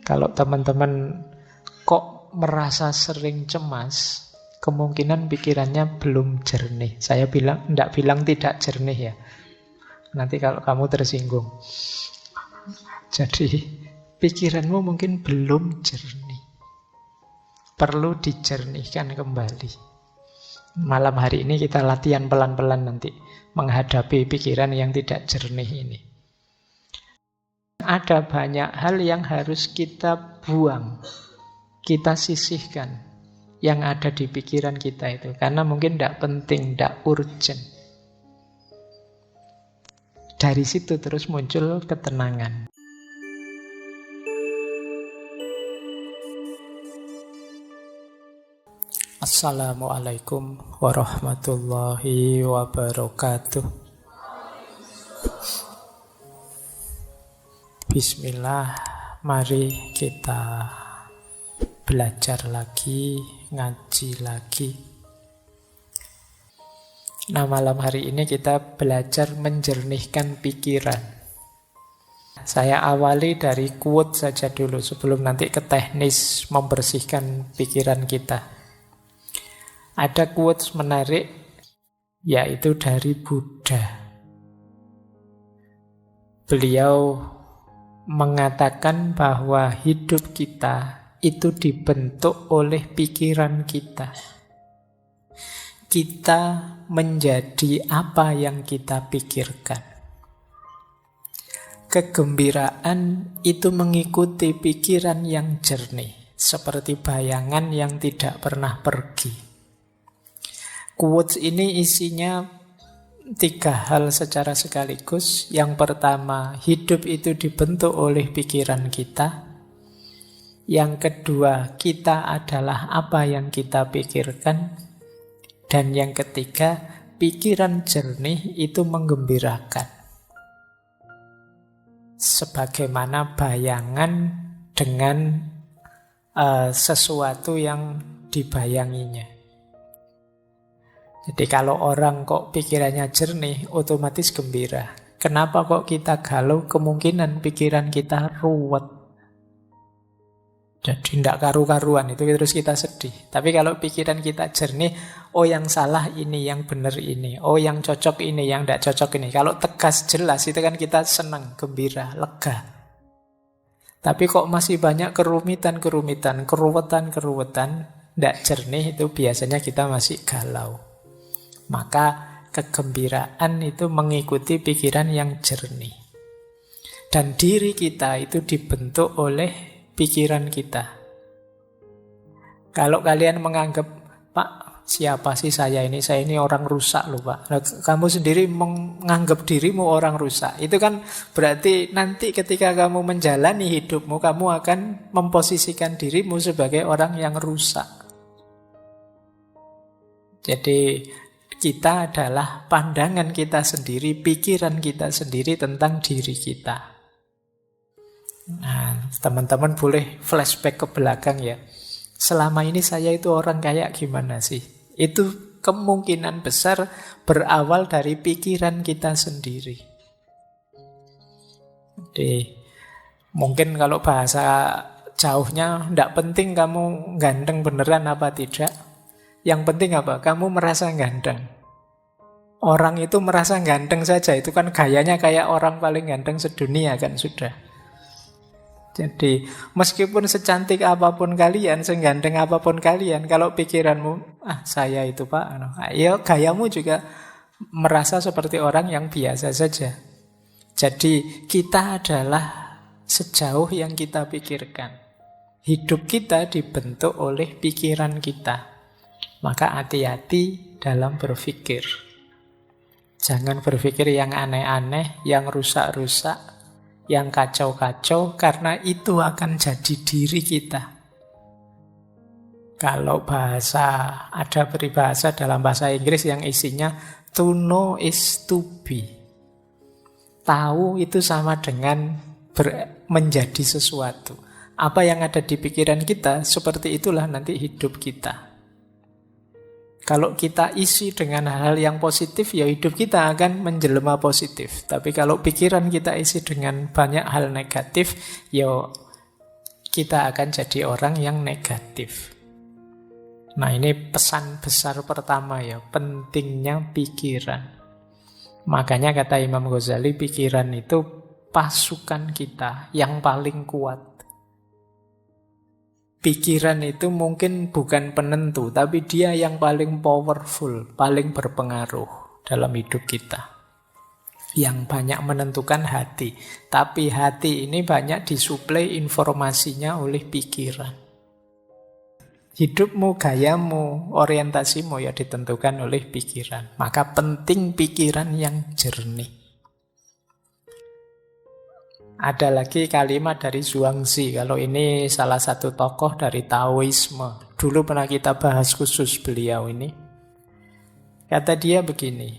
Kalau teman-teman kok merasa sering cemas, kemungkinan pikirannya belum jernih. Saya tidak bilang tidak jernih ya. Nanti kalau kamu tersinggung. Jadi pikiranmu mungkin belum jernih. Perlu dijernihkan kembali. Malam hari ini kita latihan pelan-pelan nanti menghadapi pikiran yang tidak jernih ini. Ada banyak hal yang harus kita buang, kita sisihkan yang ada di pikiran kita itu. Karena mungkin tidak penting, tidak urgent. Dari situ terus muncul ketenangan. Assalamualaikum warahmatullahi wabarakatuh. Bismillah, mari kita belajar lagi, ngaji lagi. Nah, malam hari ini kita belajar menjernihkan pikiran. Saya awali dari quote saja dulu sebelum nanti ke teknis membersihkan pikiran kita. Ada quotes menarik, yaitu dari Buddha. Beliau mengatakan bahwa hidup kita itu dibentuk oleh pikiran kita. Kita menjadi apa yang kita pikirkan. Kegembiraan itu mengikuti pikiran yang jernih, seperti bayangan yang tidak pernah pergi. Quotes ini isinya 3 hal secara sekaligus. Yang pertama, hidup itu dibentuk oleh pikiran kita. Yang kedua, kita adalah apa yang kita pikirkan. Dan yang ketiga, pikiran jernih itu menggembirakan. Sebagaimana bayangan dengan sesuatu yang dibayanginya. Jadi kalau orang kok pikirannya jernih, otomatis gembira. Kenapa kok kita galau? Kemungkinan pikiran kita ruwet. Jadi tidak karu-karuan, itu terus kita sedih. Tapi kalau pikiran kita jernih, oh yang salah ini, yang benar ini. Oh yang cocok ini, yang tidak cocok ini. Kalau tegas jelas, itu kan kita senang, gembira, lega. Tapi kok masih banyak kerumitan-kerumitan, keruwetan-keruwetan, tidak jernih, itu biasanya kita masih galau. Maka kegembiraan itu mengikuti pikiran yang jernih. Dan diri kita itu dibentuk oleh pikiran kita. Kalau kalian menganggap, Pak, siapa sih saya ini? Saya ini orang rusak loh, Pak. Nah, kamu sendiri menganggap dirimu orang rusak. Itu kan berarti nanti ketika kamu menjalani hidupmu, kamu akan memposisikan dirimu sebagai orang yang rusak. Jadi kita adalah pandangan kita sendiri, pikiran kita sendiri tentang diri kita. Nah, teman-teman boleh flashback ke belakang ya. Selama ini saya itu orang kayak gimana sih? Itu kemungkinan besar berawal dari pikiran kita sendiri. Jadi, mungkin kalau bahasa jauhnya, tidak penting kamu ganteng beneran apa tidak. Yang penting apa? Kamu merasa ganteng. Orang itu merasa ganteng saja, itu kan gayanya kayak orang paling ganteng sedunia kan sudah. Jadi meskipun secantik apapun kalian, seganteng apapun kalian, kalau pikiranmu, saya itu Pak, ya gayamu juga merasa seperti orang yang biasa saja. Jadi kita adalah sejauh yang kita pikirkan. Hidup kita dibentuk oleh pikiran kita. Maka hati-hati dalam berpikir. Jangan berpikir yang aneh-aneh, yang rusak-rusak, yang kacau-kacau, karena itu akan jadi diri kita. Kalau ada peribahasa dalam bahasa Inggris yang isinya to know is to be. Tahu itu sama dengan menjadi sesuatu. Apa yang ada di pikiran kita, seperti itulah nanti hidup kita. Kalau kita isi dengan hal-hal yang positif, ya hidup kita akan menjelma positif. Tapi kalau pikiran kita isi dengan banyak hal negatif, ya kita akan jadi orang yang negatif. Nah, ini pesan besar pertama ya, pentingnya pikiran. Makanya kata Imam Ghazali, pikiran itu pasukan kita yang paling kuat. Pikiran itu mungkin bukan penentu, tapi dia yang paling powerful, paling berpengaruh dalam hidup kita. Yang banyak menentukan hati. Tapi hati ini banyak disuplai informasinya oleh pikiran. Hidupmu, gayamu, orientasimu ya ditentukan oleh pikiran. Maka penting pikiran yang jernih. Ada lagi kalimat dari Zhuangzi. Kalau ini salah satu tokoh dari Taoisme. Dulu pernah kita bahas khusus beliau ini. Kata dia begini,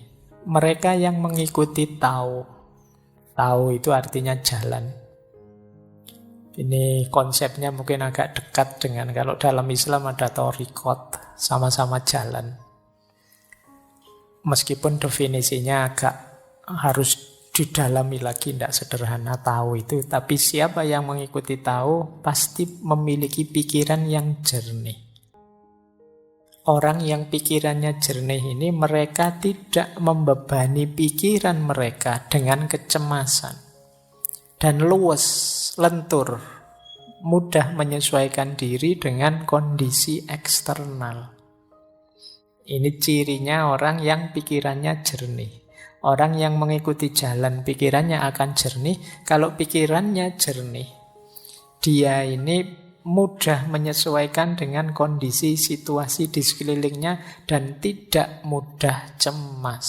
mereka yang mengikuti Tao. Tao itu artinya jalan. Ini konsepnya mungkin agak dekat dengan kalau dalam Islam ada thariqat, sama-sama jalan. Meskipun definisinya agak harus didalami lagi, tidak sederhana tahu itu. Tapi siapa yang mengikuti tahu pasti memiliki pikiran yang jernih. Orang yang pikirannya jernih ini, mereka tidak membebani pikiran mereka dengan kecemasan. Dan luwes, lentur, mudah menyesuaikan diri dengan kondisi eksternal. Ini cirinya orang yang pikirannya jernih. Orang yang mengikuti jalan pikirannya akan jernih. Kalau pikirannya jernih, dia ini mudah menyesuaikan dengan kondisi situasi di sekelilingnya dan tidak mudah cemas.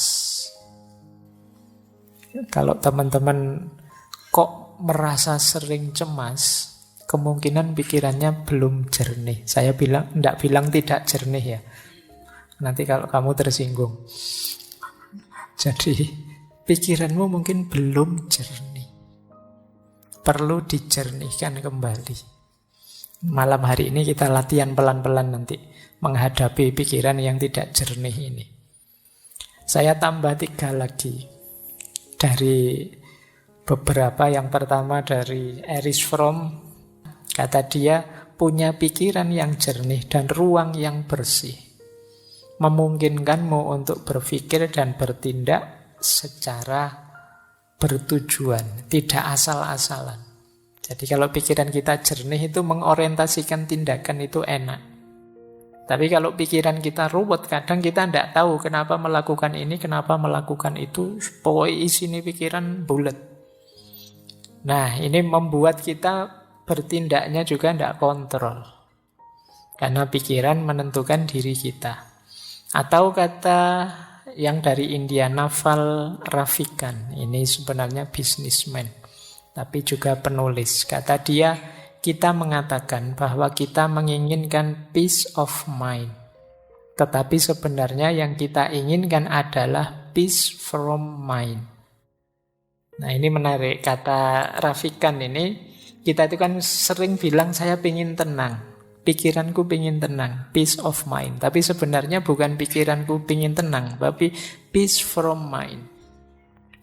Kalau teman-teman kok merasa sering cemas, kemungkinan pikirannya belum jernih. Saya tidak bilang tidak jernih ya. Nanti kalau kamu tersinggung. Jadi pikiranmu mungkin belum jernih. Perlu dijernihkan kembali. Malam hari ini kita latihan pelan-pelan nanti menghadapi pikiran yang tidak jernih ini. Saya tambah 3 lagi. Dari beberapa, yang pertama dari Erich Fromm. Kata dia, punya pikiran yang jernih dan ruang yang bersih memungkinkanmu untuk berpikir dan bertindak secara bertujuan, tidak asal-asalan. Jadi kalau pikiran kita jernih itu mengorientasikan tindakan itu enak. Tapi kalau pikiran kita ruwet, kadang kita tidak tahu kenapa melakukan ini, kenapa melakukan itu. Pokoknya isi ini pikiran bulat. Nah, ini membuat kita bertindaknya juga tidak kontrol. Karena pikiran menentukan diri kita. Atau kata yang dari India, Naval Ravikant. Ini sebenarnya bisnismen, tapi juga penulis. Kata dia, kita mengatakan bahwa kita menginginkan peace of mind. Tetapi sebenarnya yang kita inginkan adalah peace from mind. Nah, ini menarik. Kata Ravikant ini, kita itu kan sering bilang saya ingin tenang. Pikiranku ingin tenang, peace of mind. Tapi sebenarnya bukan pikiranku ingin tenang, tapi peace from mind.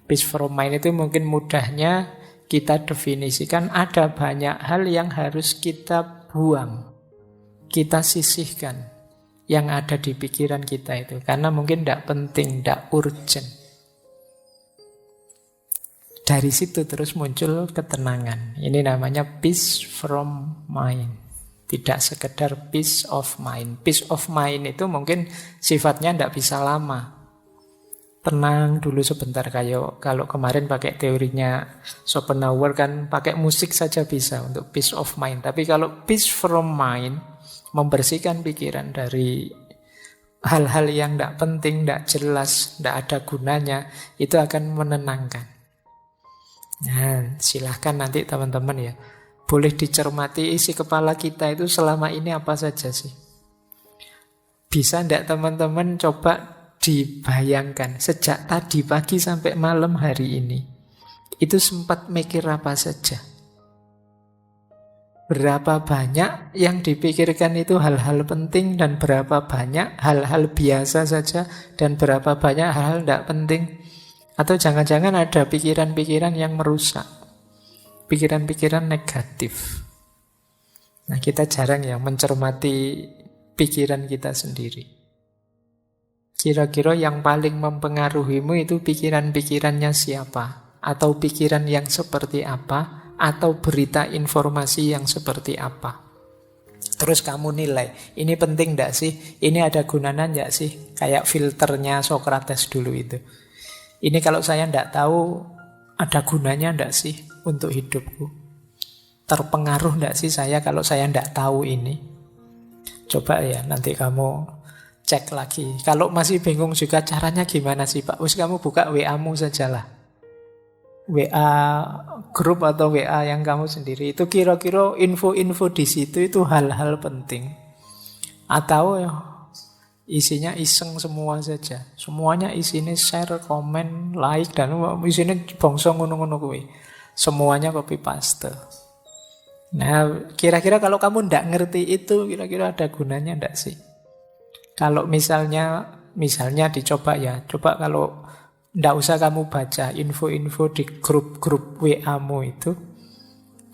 Peace from mind itu mungkin mudahnya kita definisikan ada banyak hal yang harus kita buang, kita sisihkan yang ada di pikiran kita itu. Karena mungkin tidak penting, tidak urgent. Dari situ terus muncul ketenangan. Ini namanya peace from mind. Tidak sekedar peace of mind. Peace of mind itu mungkin sifatnya tidak bisa lama. Tenang dulu sebentar, kayak kalau kemarin pakai teorinya Schopenhauer kan pakai musik saja bisa untuk peace of mind. Tapi kalau peace from mind, membersihkan pikiran dari hal-hal yang tidak penting, tidak jelas, tidak ada gunanya, itu akan menenangkan. Nah, silahkan nanti teman-teman ya, boleh dicermati isi kepala kita itu selama ini apa saja sih. Bisa tidak teman-teman coba dibayangkan sejak tadi pagi sampai malam hari ini, itu sempat mikir apa saja? Berapa banyak yang dipikirkan itu hal-hal penting dan berapa banyak hal-hal biasa saja dan berapa banyak hal-hal tidak penting? Atau jangan-jangan ada pikiran-pikiran yang merusak, pikiran-pikiran negatif. Nah, kita jarang ya mencermati pikiran kita sendiri. Kira-kira yang paling mempengaruhimu itu pikiran-pikirannya siapa? Atau pikiran yang seperti apa? Atau berita informasi yang seperti apa? Terus kamu nilai, ini penting enggak sih? Ini ada gunanya enggak sih? Kayak filternya Socrates dulu itu. Ini kalau saya enggak tahu, ada gunanya enggak sih untuk hidupku? Terpengaruh enggak sih saya kalau saya enggak tahu ini? Coba ya, nanti kamu cek lagi. Kalau masih bingung juga caranya gimana sih Pak? Wis kamu buka WA-mu sajalah. WA grup atau WA yang kamu sendiri. Itu kira-kira info-info di situ itu hal-hal penting. Atau ya, isinya iseng semua saja. Semuanya isinya share, komen, like, dan isinya bongso ngono-ngono kuwi. Semuanya copy paste. Nah, kira-kira kalau kamu ndak ngerti itu, kira-kira ada gunanya ndak sih? Kalau misalnya dicoba ya, coba kalau ndak usah kamu baca info-info di grup-grup WA-mu itu,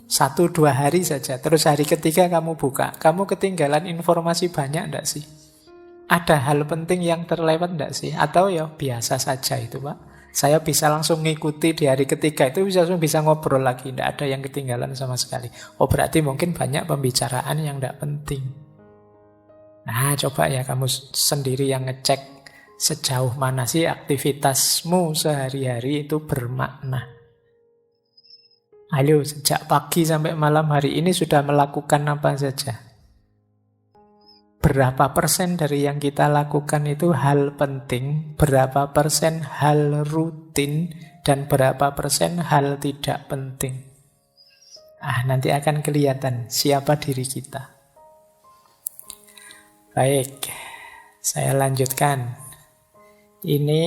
1-2 hari saja, terus hari ketiga kamu buka, kamu ketinggalan informasi banyak ndak sih? Ada hal penting yang terlewat ndak sih? Atau ya biasa saja itu Pak? Saya bisa langsung ngikuti di hari ketiga itu bisa ngobrol lagi, tidak ada yang ketinggalan sama sekali. Oh berarti mungkin banyak pembicaraan yang tidak penting. Nah coba ya kamu sendiri yang ngecek sejauh mana sih aktivitasmu sehari-hari itu bermakna. Ayo sejak pagi sampai malam hari ini sudah melakukan apa saja? Berapa persen dari yang kita lakukan itu hal penting, berapa persen hal rutin, dan berapa persen hal tidak penting. Nanti akan kelihatan siapa diri kita. Baik, saya lanjutkan. Ini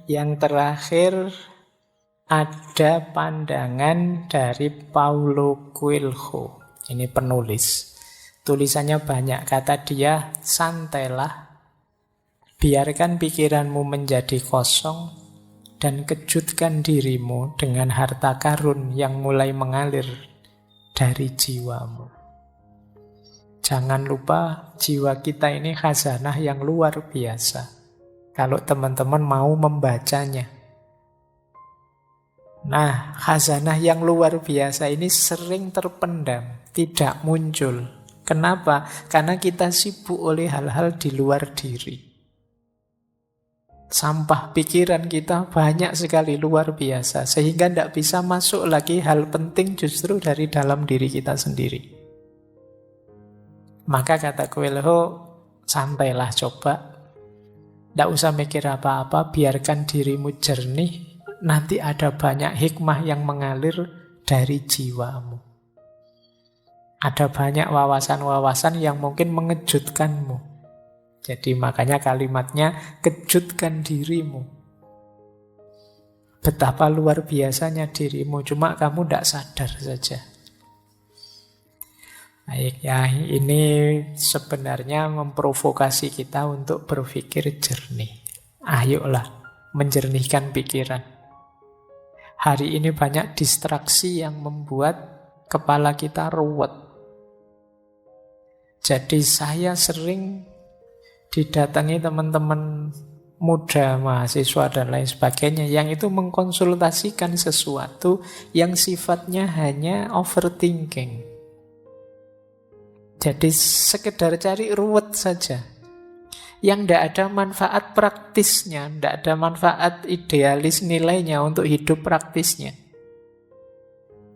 yang terakhir ada pandangan dari Paulo Coelho. Ini penulis. Tulisannya banyak, kata dia, santailah, biarkan pikiranmu menjadi kosong, dan kejutkan dirimu dengan harta karun yang mulai mengalir dari jiwamu. Jangan lupa, jiwa kita ini khazanah yang luar biasa. Kalau teman-teman mau membacanya. Nah, khazanah yang luar biasa ini sering terpendam, tidak muncul. Kenapa? Karena kita sibuk oleh hal-hal di luar diri. Sampah pikiran kita banyak sekali, luar biasa. Sehingga tidak bisa masuk lagi hal penting justru dari dalam diri kita sendiri. Maka kata Coelho, santailah coba. Tidak usah mikir apa-apa, biarkan dirimu jernih. Nanti ada banyak hikmah yang mengalir dari jiwamu. Ada banyak wawasan-wawasan yang mungkin mengejutkanmu. Jadi makanya kalimatnya kejutkan dirimu. Betapa luar biasanya dirimu, cuma kamu tidak sadar saja. Baik ya, ini sebenarnya memprovokasi kita untuk berpikir jernih. Ayolah, menjernihkan pikiran. Hari ini banyak distraksi yang membuat kepala kita ruwet. Jadi saya sering didatangi teman-teman muda, mahasiswa dan lain sebagainya yang itu mengkonsultasikan sesuatu yang sifatnya hanya overthinking. Jadi sekedar cari ruwet saja. Yang tidak ada manfaat praktisnya, tidak ada manfaat idealis nilainya untuk hidup praktisnya.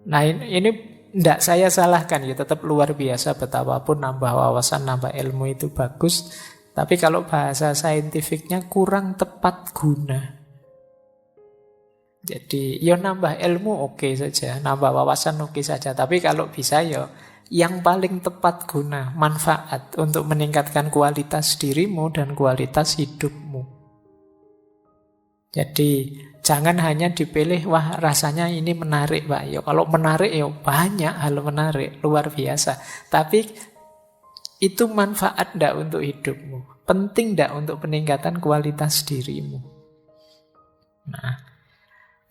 Nah ini tidak saya salahkan ya, tetap luar biasa betapapun nambah wawasan, nambah ilmu itu bagus. Tapi kalau bahasa saintifiknya kurang tepat guna. Jadi ya nambah ilmu oke saja, nambah wawasan oke saja. Tapi kalau bisa ya yang paling tepat guna, manfaat untuk meningkatkan kualitas dirimu dan kualitas hidupmu. Jadi jangan hanya dipilih, wah rasanya ini menarik Pak. Ya, kalau menarik ya banyak hal menarik, luar biasa. Tapi itu manfaat enggak untuk hidupmu? Penting enggak untuk peningkatan kualitas dirimu? Nah,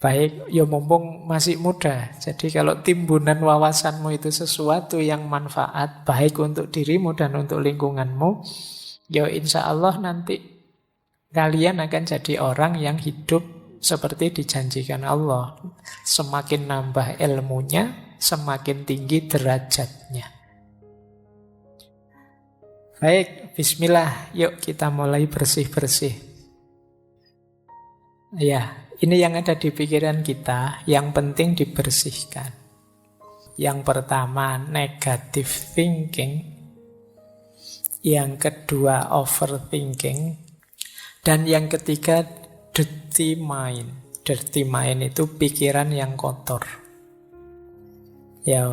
Baik, ya mumpung masih muda. Jadi kalau timbunan wawasanmu itu sesuatu yang manfaat, baik untuk dirimu dan untuk lingkunganmu, ya insya Allah nanti kalian akan jadi orang yang hidup seperti dijanjikan Allah. Semakin nambah ilmunya, semakin tinggi derajatnya. Baik, bismillah. Yuk kita mulai bersih-bersih. Ya, ini yang ada di pikiran kita, yang penting dibersihkan. Yang pertama, negative thinking. Yang kedua, overthinking. Dan yang ketiga, dirty mind. Dirty mind itu pikiran yang kotor. Ya,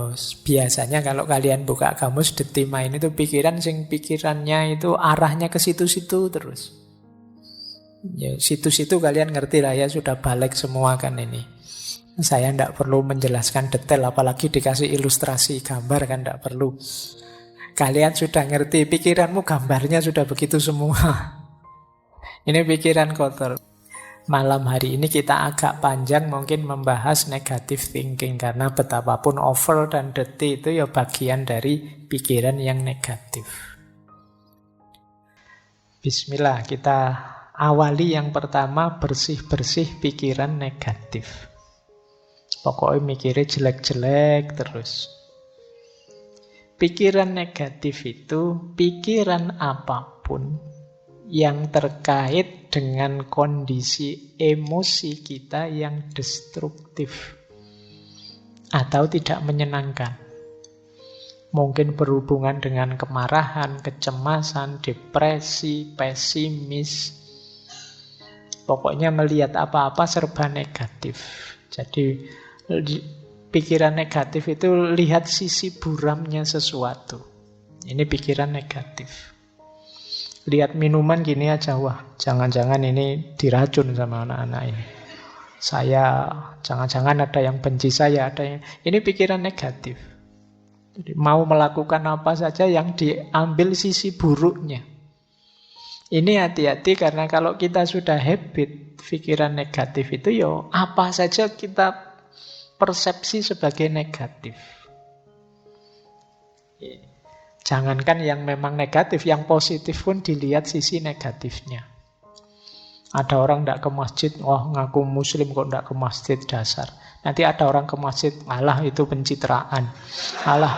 biasanya kalau kalian buka kamus, dirty mind itu pikirannya itu arahnya ke situ-situ terus. Ya, situ-situ kalian ngerti lah ya, sudah balik semua kan ini. Saya tidak perlu menjelaskan detail, apalagi dikasih ilustrasi gambar kan tidak perlu. Kalian sudah ngerti, pikiranmu gambarnya sudah begitu semua. Ini pikiran kotor. Malam hari ini kita agak panjang mungkin membahas negative thinking, karena betapapun over dan dirty itu ya bagian dari pikiran yang negatif. Bismillah, kita awali yang pertama, bersih-bersih pikiran negatif. Pokoknya mikirnya jelek-jelek terus. Pikiran negatif itu pikiran apapun yang terkait dengan kondisi emosi kita yang destruktif atau tidak menyenangkan. Mungkin berhubungan dengan kemarahan, kecemasan, depresi, pesimis. Pokoknya melihat apa-apa serba negatif. Jadi pikiran negatif itu lihat sisi buramnya sesuatu. Ini pikiran negatif. Lihat minuman gini aja, wah jangan-jangan ini diracun sama anak-anak ini. Jangan-jangan ada yang benci saya, ada yang... Ini pikiran negatif. Jadi mau melakukan apa saja yang diambil sisi buruknya. Ini hati-hati, karena kalau kita sudah habit pikiran negatif itu ya apa saja kita persepsi sebagai negatif. Jangankan yang memang negatif, yang positif pun dilihat sisi negatifnya. Ada orang tidak ke masjid, wah ngaku muslim kok tidak ke masjid, dasar. Nanti ada orang ke masjid, alah itu pencitraan. Alah,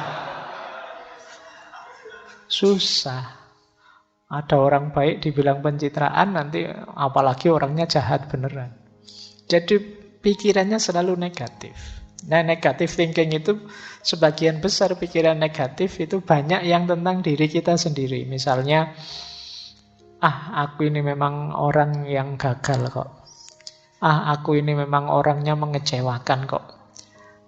susah. Ada orang baik dibilang pencitraan, nanti apalagi orangnya jahat beneran. Jadi pikirannya selalu negatif. Nah, negative thinking itu sebagian besar pikiran negatif itu banyak yang tentang diri kita sendiri. Misalnya, aku ini memang orang yang gagal kok. Aku ini memang orangnya mengecewakan kok.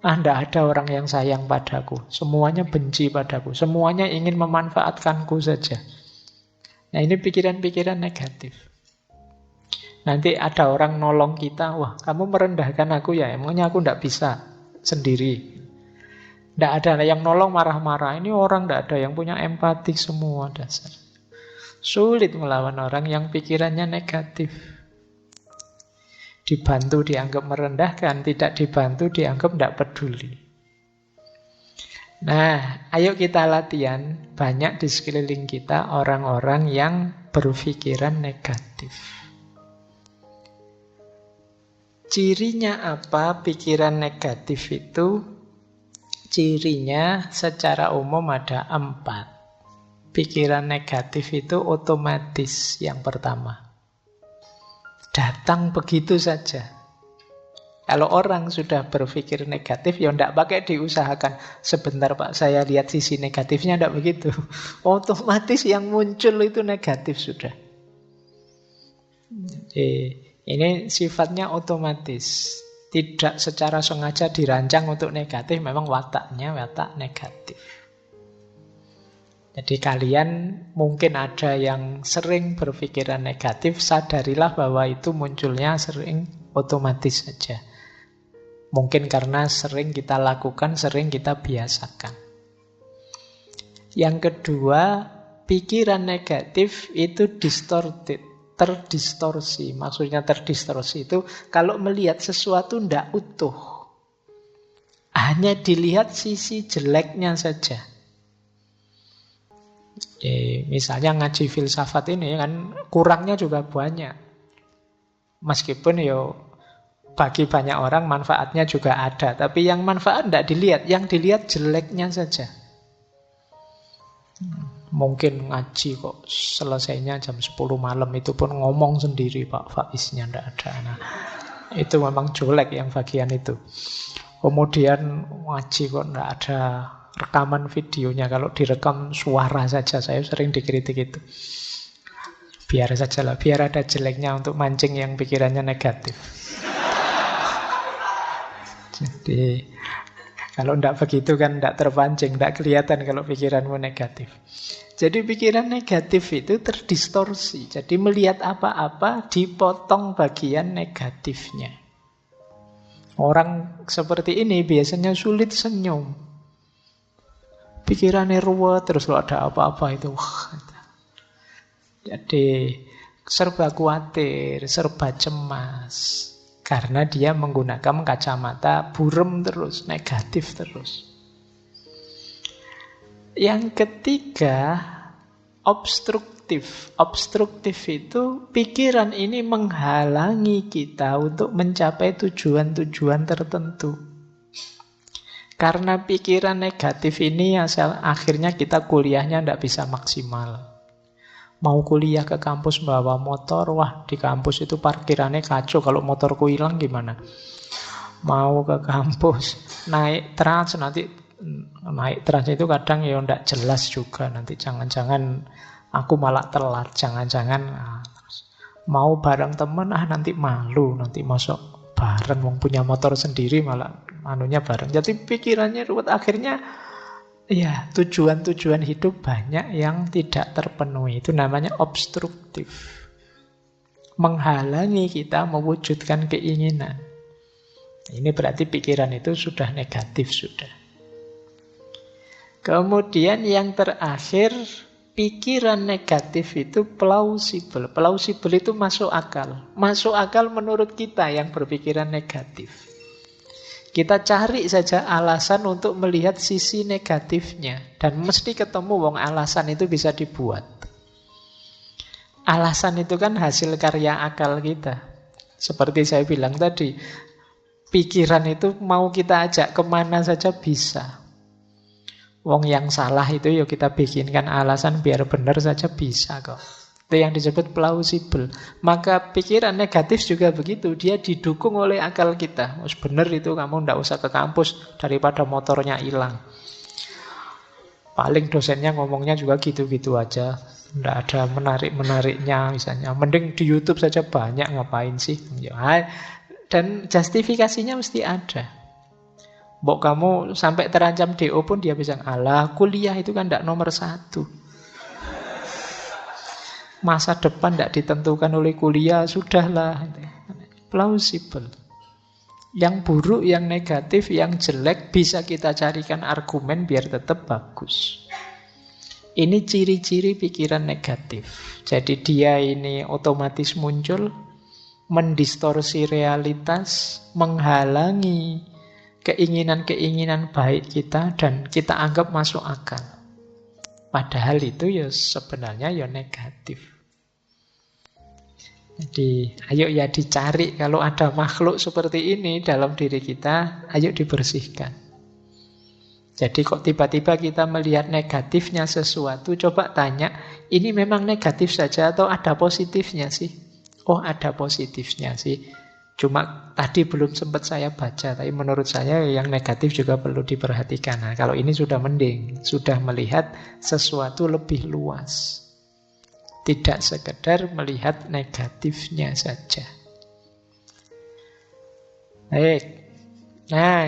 Tidak ada orang yang sayang padaku. Semuanya benci padaku. Semuanya ingin memanfaatkanku saja. Nah, ini pikiran-pikiran negatif. Nanti ada orang nolong kita, wah kamu merendahkan aku ya, emangnya aku tidak bisa sendiri. Tidak ada yang nolong marah-marah. Ini orang tidak ada yang punya empati, semua dasar. Sulit melawan orang yang pikirannya negatif. Dibantu dianggap merendahkan, tidak dibantu dianggap tidak peduli. Nah, ayo kita latihan. Banyak di sekeliling kita orang-orang yang berpikiran negatif. Cirinya apa pikiran negatif itu? Cirinya secara umum ada 4. Pikiran negatif itu otomatis yang pertama. Datang begitu saja. Kalau orang sudah berpikir negatif, ya tidak pakai diusahakan. Sebentar Pak, saya lihat sisi negatifnya, tidak begitu. Otomatis yang muncul itu negatif sudah. Ini sifatnya otomatis. Tidak secara sengaja dirancang untuk negatif, memang wataknya watak negatif. Jadi kalian mungkin ada yang sering berpikiran negatif, sadarilah bahwa itu munculnya sering otomatis saja. Mungkin karena sering kita lakukan, sering kita biasakan. Yang kedua, pikiran negatif itu distorted. Terdistorsi. Maksudnya terdistorsi itu kalau melihat sesuatu tidak utuh. Hanya dilihat sisi jeleknya saja. Misalnya ngaji filsafat ini kan kurangnya juga banyak. Meskipun bagi banyak orang manfaatnya juga ada. Tapi yang manfaat tidak dilihat. Yang dilihat jeleknya saja. Mungkin ngaji kok selesainya jam 10 malam. Itu pun ngomong sendiri Pak Faiznya tidak ada. Nah, itu memang jelek yang bagian itu. Kemudian ngaji kok tidak ada rekaman videonya. Kalau direkam suara saja. Saya sering dikritik itu. Biar saja lah. Biar ada jeleknya untuk mancing yang pikirannya negatif. Jadi kalau tidak begitu kan tidak terpancing, tidak kelihatan kalau pikiranmu negatif. Jadi pikiran negatif itu terdistorsi. Jadi melihat apa-apa dipotong bagian negatifnya. Orang seperti ini biasanya sulit senyum. Pikirannya ruwet terus kalau ada apa-apa itu. Jadi serba khawatir, serba cemas. Karena dia menggunakan kacamata burem terus, negatif terus. Yang ketiga, obstruktif. Obstruktif itu pikiran ini menghalangi kita untuk mencapai tujuan-tujuan tertentu. Karena pikiran negatif ini akhirnya kita kuliahnya tidak bisa maksimal. Mau kuliah ke kampus bawa motor, wah di kampus itu parkirannya kacau, kalau motorku hilang gimana? Mau ke kampus, naik trans, nanti naik trans itu kadang tidak jelas juga, nanti jangan-jangan aku malah telat, jangan-jangan mau bareng temen, nanti malu, nanti masuk bareng, wong punya motor sendiri malah anunya bareng. Jadi pikirannya ruwet, akhirnya ya, tujuan-tujuan hidup banyak yang tidak terpenuhi. Itu namanya obstruktif. Menghalangi kita mewujudkan keinginan. Ini berarti pikiran itu sudah negatif sudah. Kemudian yang terakhir, pikiran negatif itu plausible. Plausible itu masuk akal. Masuk akal menurut kita yang berpikiran negatif. Kita cari saja alasan untuk melihat sisi negatifnya. Dan mesti ketemu wong alasan itu bisa dibuat. Alasan itu kan hasil karya akal kita. Seperti saya bilang tadi, pikiran itu mau kita ajak kemana saja bisa. Wong yang salah itu kita bikinkan alasan biar benar saja bisa kok. Itu yang disebut plausible. Maka pikiran negatif juga begitu. Dia didukung oleh akal kita. Benar itu kamu tidak usah ke kampus daripada motornya hilang. Paling dosennya ngomongnya juga gitu-gitu aja. Tidak ada menarik-menariknya misalnya. Mending di YouTube saja banyak, ngapain sih? Dan justifikasinya mesti ada. Mbok kamu sampai terancam DO pun dia bisa, alah kuliah itu kan tidak nomor 1. Masa depan tidak ditentukan oleh kuliah, sudahlah. Plausible. Yang buruk, yang negatif, yang jelek bisa kita carikan argumen biar tetap bagus. Ini ciri-ciri pikiran negatif. Jadi dia ini otomatis muncul, mendistorsi realitas, menghalangi keinginan-keinginan baik kita, dan kita anggap masuk akal. Padahal itu sebenarnya negatif. Jadi ayo dicari kalau ada makhluk seperti ini dalam diri kita, ayo dibersihkan. Jadi kok tiba-tiba kita melihat negatifnya sesuatu, coba tanya, ini memang negatif saja atau ada positifnya sih? Oh, ada positifnya sih. Cuma tadi belum sempat saya baca, tapi menurut saya yang negatif juga perlu diperhatikan. Nah, kalau ini sudah mending, sudah melihat sesuatu lebih luas. Tidak sekedar melihat negatifnya saja. Baik. Nah,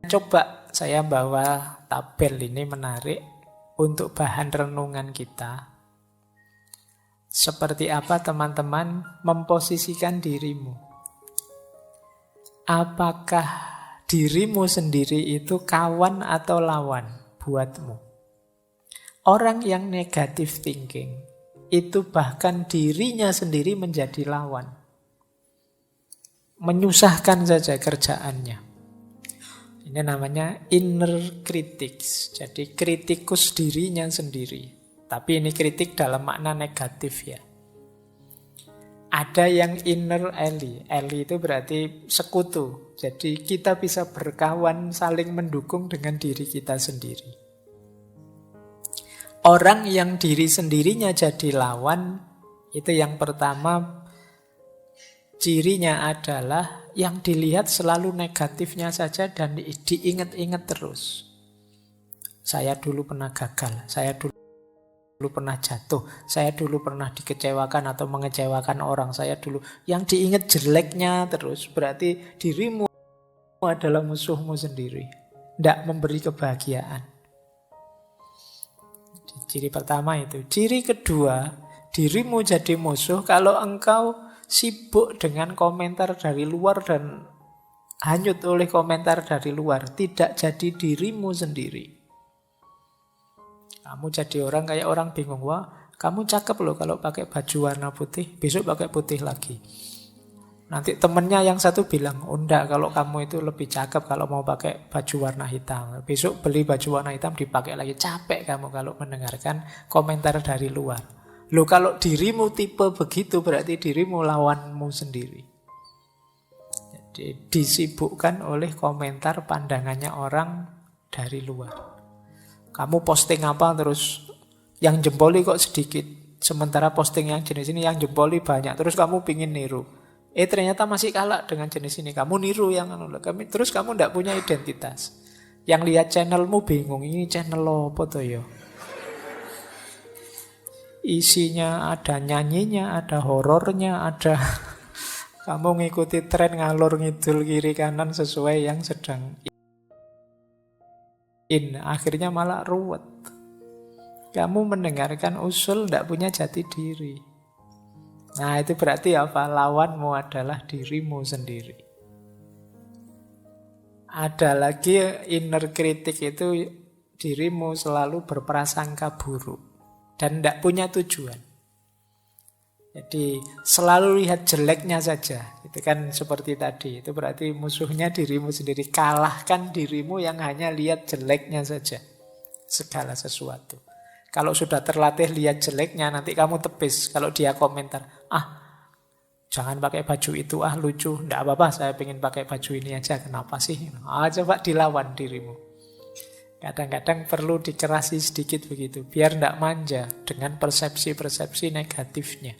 coba saya bawa tabel ini menarik untuk bahan renungan kita. Seperti apa teman-teman memposisikan dirimu? Apakah dirimu sendiri itu kawan atau lawan buatmu? Orang yang negative thinking, itu bahkan dirinya sendiri menjadi lawan. Menyusahkan saja kerjaannya. Ini namanya inner critics. Jadi kritikus dirinya sendiri. Tapi ini kritik dalam makna negatif ya. Ada yang inner ally. Ally itu berarti sekutu. Jadi kita bisa berkawan, saling mendukung dengan diri kita sendiri. Orang yang diri sendirinya jadi lawan, itu yang pertama, cirinya adalah yang dilihat selalu negatifnya saja dan diingat-ingat terus. Saya dulu pernah gagal, saya dulu pernah jatuh, saya dulu pernah dikecewakan atau mengecewakan orang, saya dulu. Yang diingat jeleknya terus, berarti dirimu adalah musuhmu sendiri. Tidak memberi kebahagiaan. Ciri pertama itu. Ciri kedua, dirimu jadi musuh kalau engkau sibuk dengan komentar dari luar dan hanyut oleh komentar dari luar. Tidak jadi dirimu sendiri. Kamu jadi orang kayak orang bingung. Wah, kamu cakep loh kalau pakai baju warna putih. Besok pakai putih lagi. Nanti temennya yang satu bilang, oh enggak, kalau kamu itu lebih cakep kalau mau pakai baju warna hitam. Besok beli baju warna hitam dipakai lagi. Capek kamu kalau mendengarkan komentar dari luar. Loh, kalau dirimu tipe begitu berarti dirimu lawanmu sendiri. Jadi disibukkan oleh komentar pandangannya orang dari luar. Kamu posting apa terus yang jempoli kok sedikit. Sementara posting yang jenis ini yang jempoli banyak. Terus kamu pingin niru. Ternyata masih kalah dengan jenis ini. Kamu niru yang terus kamu tidak punya identitas. Yang lihat channelmu bingung, ini channel apa tuh ya? Isinya ada nyanyinya, ada horornya, ada kamu ngikuti tren ngalor ngidul kiri kanan sesuai yang sedang akhirnya malah ruwet. Kamu mendengarkan usul tidak punya jati diri. Nah, itu berarti apa? Lawanmu adalah dirimu sendiri. Ada lagi inner critic itu dirimu selalu berprasangka buruk dan tidak punya tujuan. Jadi selalu lihat jeleknya saja. Itu kan seperti tadi. Itu berarti musuhnya dirimu sendiri. Kalahkan dirimu yang hanya lihat jeleknya saja. Segala sesuatu. Kalau sudah terlatih lihat jeleknya, nanti kamu tepis. Kalau dia komentar, jangan pakai baju itu, lucu. Tidak apa-apa, saya pengen pakai baju ini aja. Kenapa sih? Coba dilawan dirimu. Kadang-kadang perlu dikerasi sedikit begitu. Biar tidak manja dengan persepsi-persepsi negatifnya.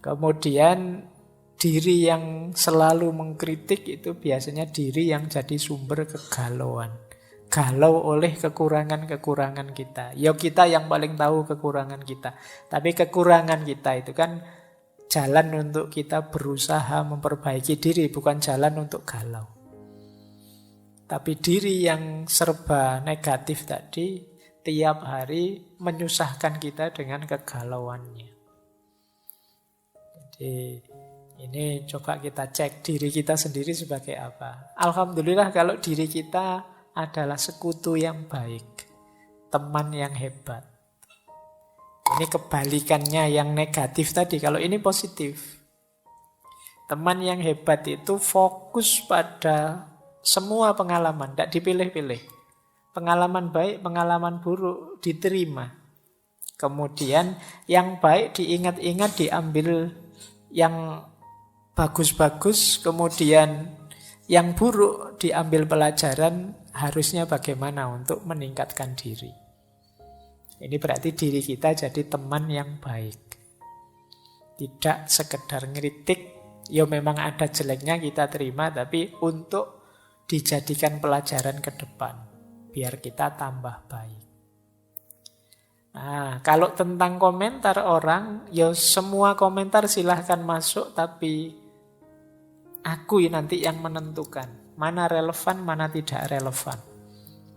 Kemudian diri yang selalu mengkritik itu biasanya diri yang jadi sumber kegalauan. Galau oleh kekurangan-kekurangan kita. Ya kita yang paling tahu kekurangan kita. Tapi kekurangan kita itu kan jalan untuk kita berusaha memperbaiki diri, bukan jalan untuk galau. Tapi diri yang serba negatif tadi tiap hari menyusahkan kita dengan kegalauannya. Jadi ini coba kita cek diri kita sendiri sebagai apa. Alhamdulillah kalau diri kita adalah sekutu yang baik, teman yang hebat. Ini kebalikannya yang negatif tadi. Kalau ini positif. Teman yang hebat itu fokus pada semua pengalaman, tidak dipilih-pilih. Pengalaman baik, pengalaman buruk diterima. Kemudian yang baik diingat-ingat, diambil yang bagus-bagus, kemudian yang buruk diambil pelajaran. Harusnya bagaimana untuk meningkatkan diri. Ini berarti diri kita jadi teman yang baik. Tidak sekedar ngeritik, ya memang ada jeleknya kita terima, tapi untuk dijadikan pelajaran ke depan. Biar kita tambah baik. Nah, kalau tentang komentar orang, ya semua komentar silahkan masuk, tapi aku nanti yang menentukan. Mana relevan, mana tidak relevan.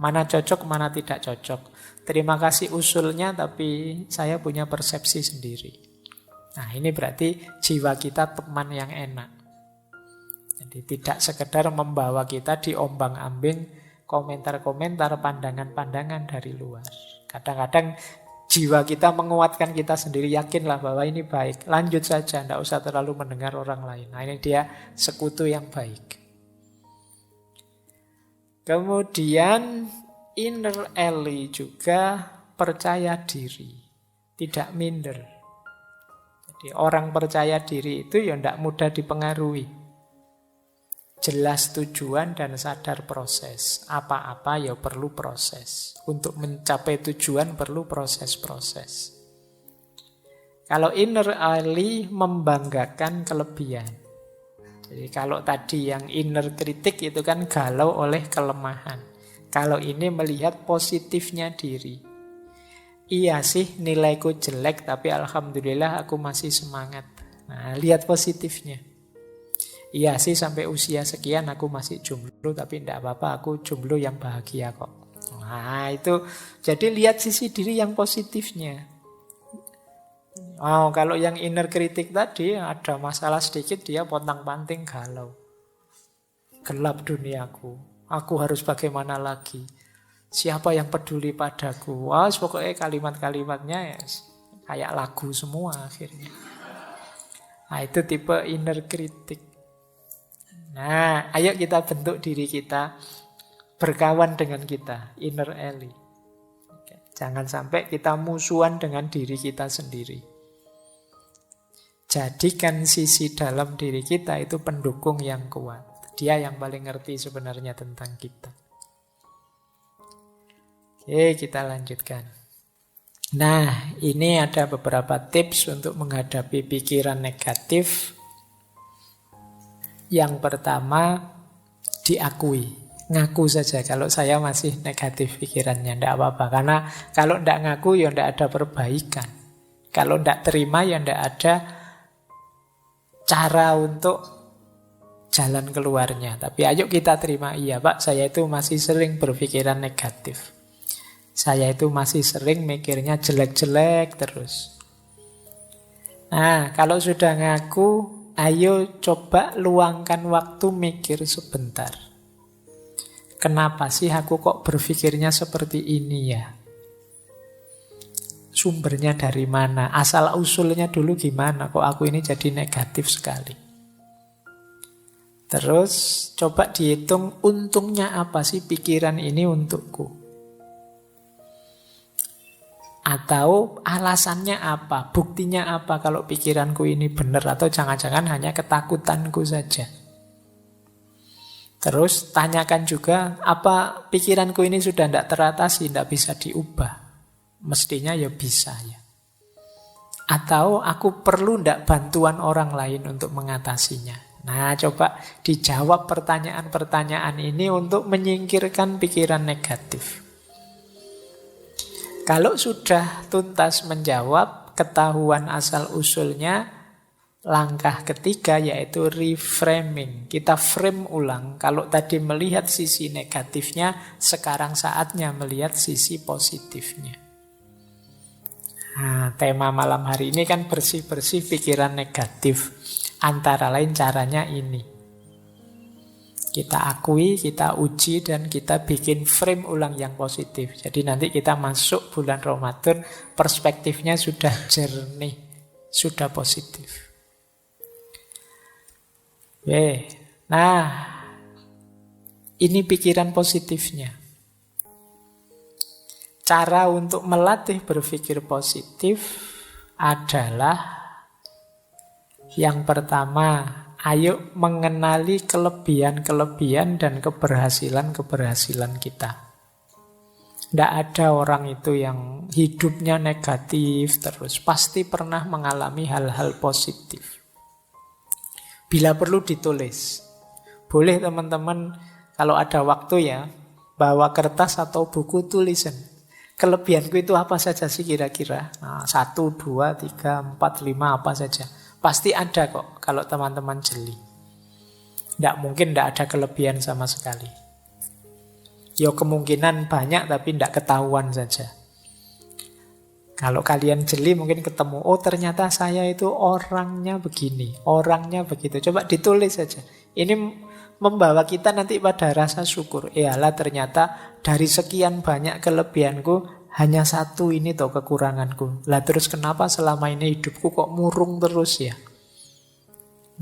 Mana cocok, mana tidak cocok. Terima kasih usulnya, tapi saya punya persepsi sendiri. Nah, ini berarti jiwa kita teman yang enak. Jadi tidak sekedar membawa kita diombang-ambing komentar-komentar, pandangan-pandangan dari luar. Kadang-kadang Jiwa kita menguatkan kita sendiri, yakinlah bahwa ini baik. Lanjut saja, tidak usah terlalu mendengar orang lain. Nah, ini dia sekutu yang baik. Kemudian inner ally juga percaya diri, tidak minder. Jadi orang percaya diri itu ya tidak mudah dipengaruhi. Jelas tujuan dan sadar proses. Apa-apa ya perlu proses. Untuk mencapai tujuan perlu proses-proses. Kalau inner ally membanggakan kelebihan. Jadi kalau tadi yang inner kritik itu kan galau oleh kelemahan. Kalau ini melihat positifnya diri. Iya sih nilaiku jelek tapi alhamdulillah aku masih semangat. Nah, lihat positifnya. Iya sih sampai usia sekian aku masih jomblo tapi tidak apa-apa aku jomblo yang bahagia kok. Nah itu jadi lihat sisi diri yang positifnya. Oh, kalau yang inner kritik tadi ada masalah sedikit dia pontang-panting galau. Gelap duniaku. Aku harus bagaimana lagi? Siapa yang peduli padaku? Wah, pokoknya kalimat-kalimatnya ya, kayak lagu semua akhirnya. Nah, itu tipe inner kritik. Nah, ayo kita bentuk diri kita berkawan dengan kita, inner ally. Jangan sampai kita musuhan dengan diri kita sendiri. Jadikan sisi dalam diri kita itu pendukung yang kuat. Dia yang paling ngerti sebenarnya tentang kita. Oke, kita lanjutkan. Nah, ini ada beberapa tips untuk menghadapi pikiran negatif. Yang pertama, diakui. Ngaku saja kalau saya masih negatif pikirannya, tidak apa-apa. Karena kalau tidak ngaku ya tidak ada perbaikan. Kalau tidak terima ya tidak ada cara untuk jalan keluarnya. Tapi ayo kita terima, iya Pak, saya itu masih sering berpikiran negatif. Saya itu masih sering mikirnya jelek-jelek terus. Nah, kalau sudah ngaku, ayo coba luangkan waktu mikir sebentar. Kenapa sih aku kok berpikirnya seperti ini ya? Sumbernya dari mana? Asal-usulnya dulu gimana? Kok aku ini jadi negatif sekali? Terus coba dihitung untungnya apa sih pikiran ini untukku? Atau alasannya apa? Buktinya apa kalau pikiranku ini benar? Atau jangan-jangan hanya ketakutanku saja? Terus tanyakan juga, apa pikiranku ini sudah tidak teratasi, tidak bisa diubah? Mestinya ya bisa ya. Atau aku perlu tidak bantuan orang lain untuk mengatasinya? Nah, coba dijawab pertanyaan-pertanyaan ini untuk menyingkirkan pikiran negatif. Kalau sudah tuntas menjawab, ketahuan asal-usulnya, langkah ketiga yaitu reframing. Kita frame ulang. Kalau tadi melihat sisi negatifnya, sekarang saatnya melihat sisi positifnya. Nah, tema malam hari ini kan bersih-bersih pikiran negatif. Antara lain caranya ini. Kita akui, kita uji, dan kita bikin frame ulang yang positif. Jadi nanti kita masuk bulan Ramadan, perspektifnya sudah jernih, sudah positif. Oke, nah ini pikiran positifnya. Cara untuk melatih berpikir positif adalah yang pertama, ayo mengenali kelebihan-kelebihan dan keberhasilan-keberhasilan kita. Tidak ada orang itu yang hidupnya negatif terus. Pasti pernah mengalami hal-hal positif. Bila perlu ditulis. Boleh teman-teman kalau ada waktu ya, bawa kertas atau buku tulisan. Kelebihanku itu apa saja sih kira-kira? Nah, 1, 2, 3, 4, 5 apa saja. Pasti ada kok kalau teman-teman jeli. Tidak mungkin tidak ada kelebihan sama sekali. Ya kemungkinan banyak tapi tidak ketahuan saja. Kalau kalian jeli mungkin ketemu, oh ternyata saya itu orangnya begini, orangnya begitu. Coba ditulis saja. Ini membawa kita nanti pada rasa syukur. Iyalah ternyata dari sekian banyak kelebihanku, hanya satu ini toh kekuranganku. Lah terus kenapa selama ini hidupku kok murung terus ya?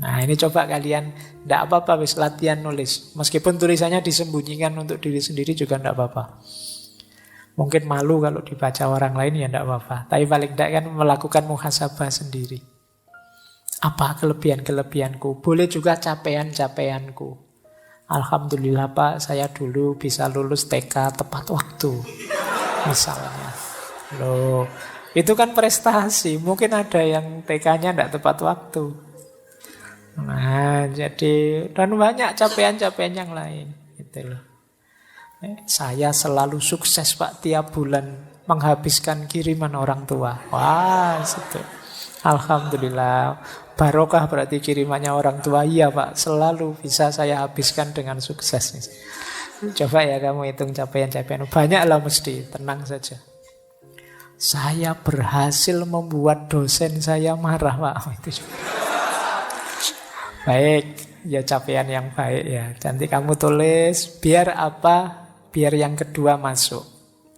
Nah ini coba kalian, tidak apa-apa wis latihan nulis. Meskipun tulisannya disembunyikan untuk diri sendiri juga tidak apa-apa. Mungkin malu kalau dibaca orang lain ya tidak apa-apa. Tapi paling tidak kan melakukan muhasabah sendiri. Apa kelebihan-kelebihanku? Boleh juga capaian-capaianku. Alhamdulillah Pak, saya dulu bisa lulus TK tepat waktu. Misalnya. Loh, itu kan prestasi. Mungkin ada yang TK-nya tidak tepat waktu. Nah, jadi dan banyak capaian-capaian yang lain. Gitu loh. Saya selalu sukses Pak, tiap bulan menghabiskan kiriman orang tua. Wah, situ. Alhamdulillah. Barokah berarti kirimannya orang tua. Iya Pak, selalu bisa saya habiskan dengan sukses. Coba ya kamu hitung capaian-capaian. Banyak lah mesti, tenang saja. Saya berhasil membuat dosen saya marah Pak. Itu juga. Baik, ya capaian yang baik ya. Nanti kamu tulis, biar apa? Biar yang kedua masuk.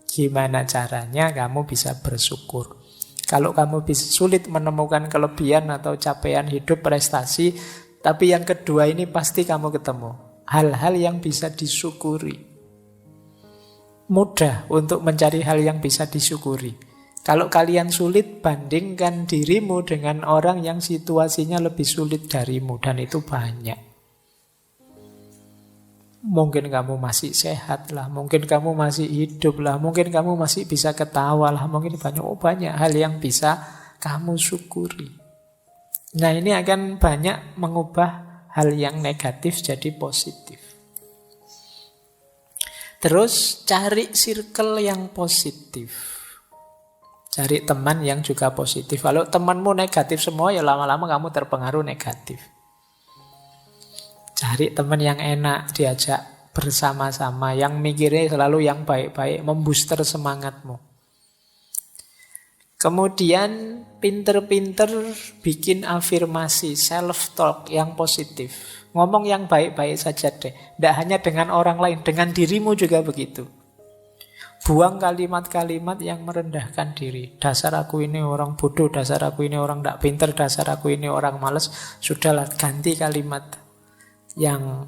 Gimana caranya kamu bisa bersyukur. Kalau kamu bisa sulit menemukan kelebihan atau capaian hidup, prestasi, tapi yang kedua ini pasti kamu ketemu. Hal-hal yang bisa disyukuri. Mudah untuk mencari hal yang bisa disyukuri. Kalau kalian sulit, bandingkan dirimu dengan orang yang situasinya lebih sulit darimu. Dan itu banyak. Mungkin kamu masih sehat lah. Mungkin kamu masih hidup lah. Mungkin kamu masih bisa ketawa lah. Mungkin banyak hal yang bisa kamu syukuri. Nah ini akan banyak mengubah hal yang negatif jadi positif. Terus cari circle yang positif. Cari teman yang juga positif. Kalau temanmu negatif semua, ya lama-lama kamu terpengaruh negatif. Cari teman yang enak, diajak bersama-sama, yang mikirnya selalu yang baik-baik, membooster semangatmu. Kemudian pinter-pinter bikin afirmasi, self-talk yang positif. Ngomong yang baik-baik saja deh. Tidak hanya dengan orang lain, dengan dirimu juga begitu. Buang kalimat-kalimat yang merendahkan diri. Dasar aku ini orang bodoh, dasar aku ini orang tidak pinter, dasar aku ini orang malas. Sudahlah, ganti kalimat yang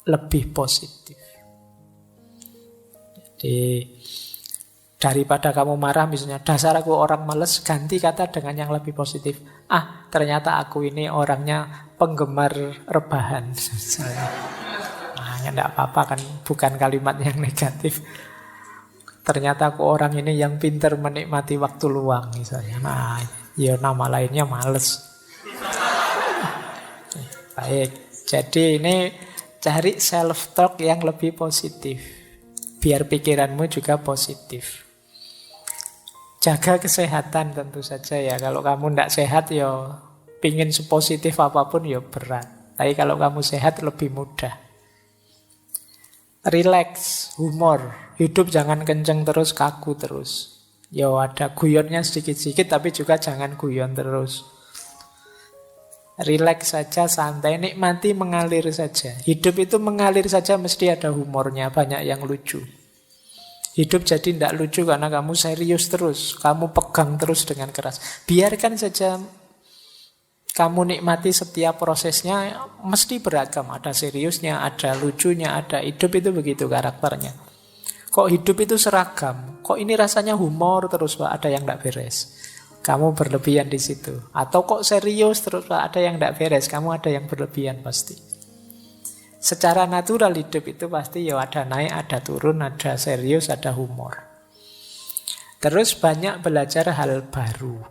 lebih positif. Jadi daripada kamu marah misalnya, dasar aku orang malas, ganti kata dengan yang lebih positif. Ah, ternyata aku ini orangnya penggemar rebahan. Nah, ya tidak apa-apa kan, bukan kalimat yang negatif. Ternyata aku orang ini yang pintar menikmati waktu luang misalnya. Nah, ya nama lainnya males. Baik, jadi ini cari self-talk yang lebih positif. Biar pikiranmu juga positif. Jaga kesehatan tentu saja ya. Kalau kamu tidak sehat ya pingin sepositif apapun ya berat. Tapi kalau kamu sehat lebih mudah. Relax, humor. Hidup jangan kenceng terus, kaku terus. Ya ada guyonnya sedikit-sedikit, tapi juga jangan guyon terus. Relax saja, santai, nikmati, mengalir saja. Hidup itu mengalir saja, mesti ada humornya, banyak yang lucu. Hidup jadi tidak lucu karena kamu serius terus, kamu pegang terus dengan keras. Biarkan saja kamu nikmati setiap prosesnya, mesti beragam. Ada seriusnya, ada lucunya, ada hidup itu begitu karakternya. Kok hidup itu seragam? Kok ini rasanya humor terus Pak? Ada yang tidak beres. Kamu berlebihan di situ. Atau kok serius terus Pak? Ada yang tidak beres. Kamu ada yang berlebihan pasti. Secara natural hidup itu pasti ya ada naik, ada turun, ada serius, ada humor. Terus banyak belajar hal baru.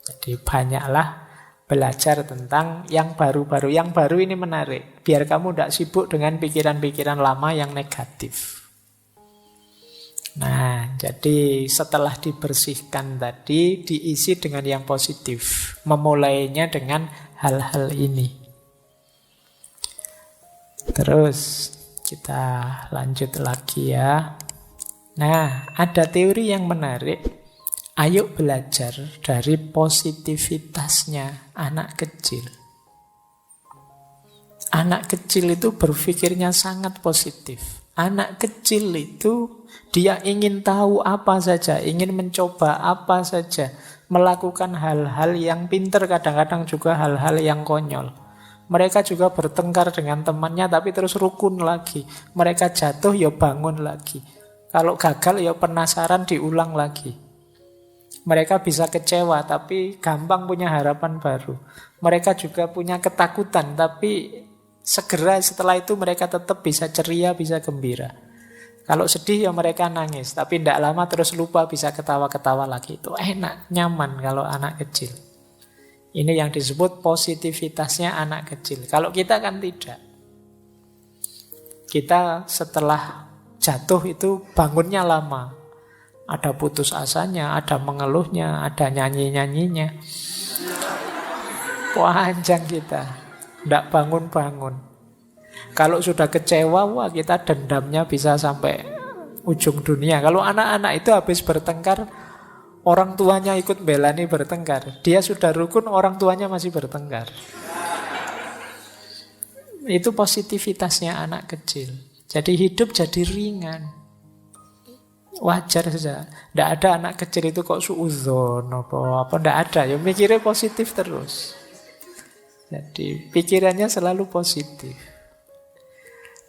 Jadi banyaklah belajar tentang yang baru-baru. Yang baru ini menarik. Biar kamu tidak sibuk dengan pikiran-pikiran lama yang negatif. Nah, jadi setelah dibersihkan tadi, diisi dengan yang positif. Memulainya dengan hal-hal ini. Terus kita lanjut lagi ya. Nah, ada teori yang menarik. Ayo belajar dari positivitasnya anak kecil. Anak kecil itu berpikirnya sangat positif. Anak kecil itu dia ingin tahu apa saja, ingin mencoba apa saja, melakukan hal-hal yang pinter, kadang-kadang juga hal-hal yang konyol. Mereka juga bertengkar dengan temannya tapi terus rukun lagi. Mereka jatuh ya bangun lagi. Kalau gagal ya penasaran diulang lagi. Mereka bisa kecewa tapi gampang punya harapan baru. Mereka juga punya ketakutan tapi segera setelah itu mereka tetap bisa ceria, bisa gembira. Kalau sedih ya mereka nangis, tapi tidak lama terus lupa, bisa ketawa-ketawa lagi. Itu enak, nyaman kalau anak kecil. Ini yang disebut positivitasnya anak kecil. Kalau kita kan tidak. Kita setelah jatuh itu bangunnya lama. Ada putus asanya, ada mengeluhnya, ada nyanyi-nyanyinya. Panjang kita. Tidak bangun-bangun. Kalau sudah kecewa, wah kita dendamnya bisa sampai ujung dunia. Kalau anak-anak itu habis bertengkar, orang tuanya ikut belani bertengkar. Dia sudah rukun, orang tuanya masih bertengkar. Itu positivitasnya anak kecil. Jadi hidup jadi ringan. Wajar saja. Tidak ada anak kecil itu kok suudzon apa tidak ada. Ya mikirnya positif terus. Jadi pikirannya selalu positif.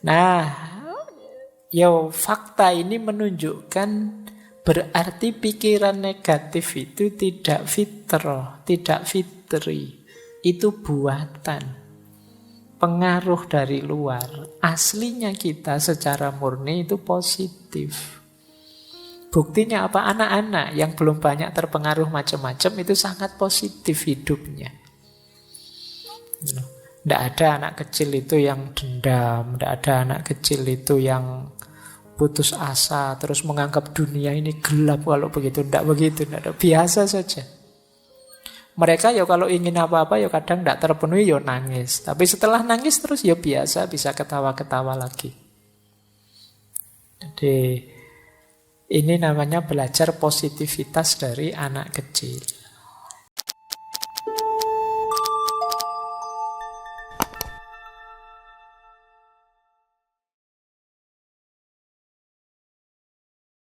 Nah, fakta ini menunjukkan berarti pikiran negatif itu tidak fitrah, tidak fitri. Itu buatan. Pengaruh dari luar. Aslinya kita secara murni itu positif. Buktinya apa? Anak-anak yang belum banyak terpengaruh macam-macam itu sangat positif hidupnya. Tidak ada anak kecil itu yang dendam, tidak ada anak kecil itu yang putus asa, terus menganggap dunia ini gelap kalau begitu. Tidak begitu, tidak ada. Biasa saja. Mereka ya kalau ingin apa-apa ya kadang tidak terpenuhi ya nangis. Tapi setelah nangis terus ya biasa, bisa ketawa-ketawa lagi. Jadi ini namanya belajar positivitas dari anak kecil.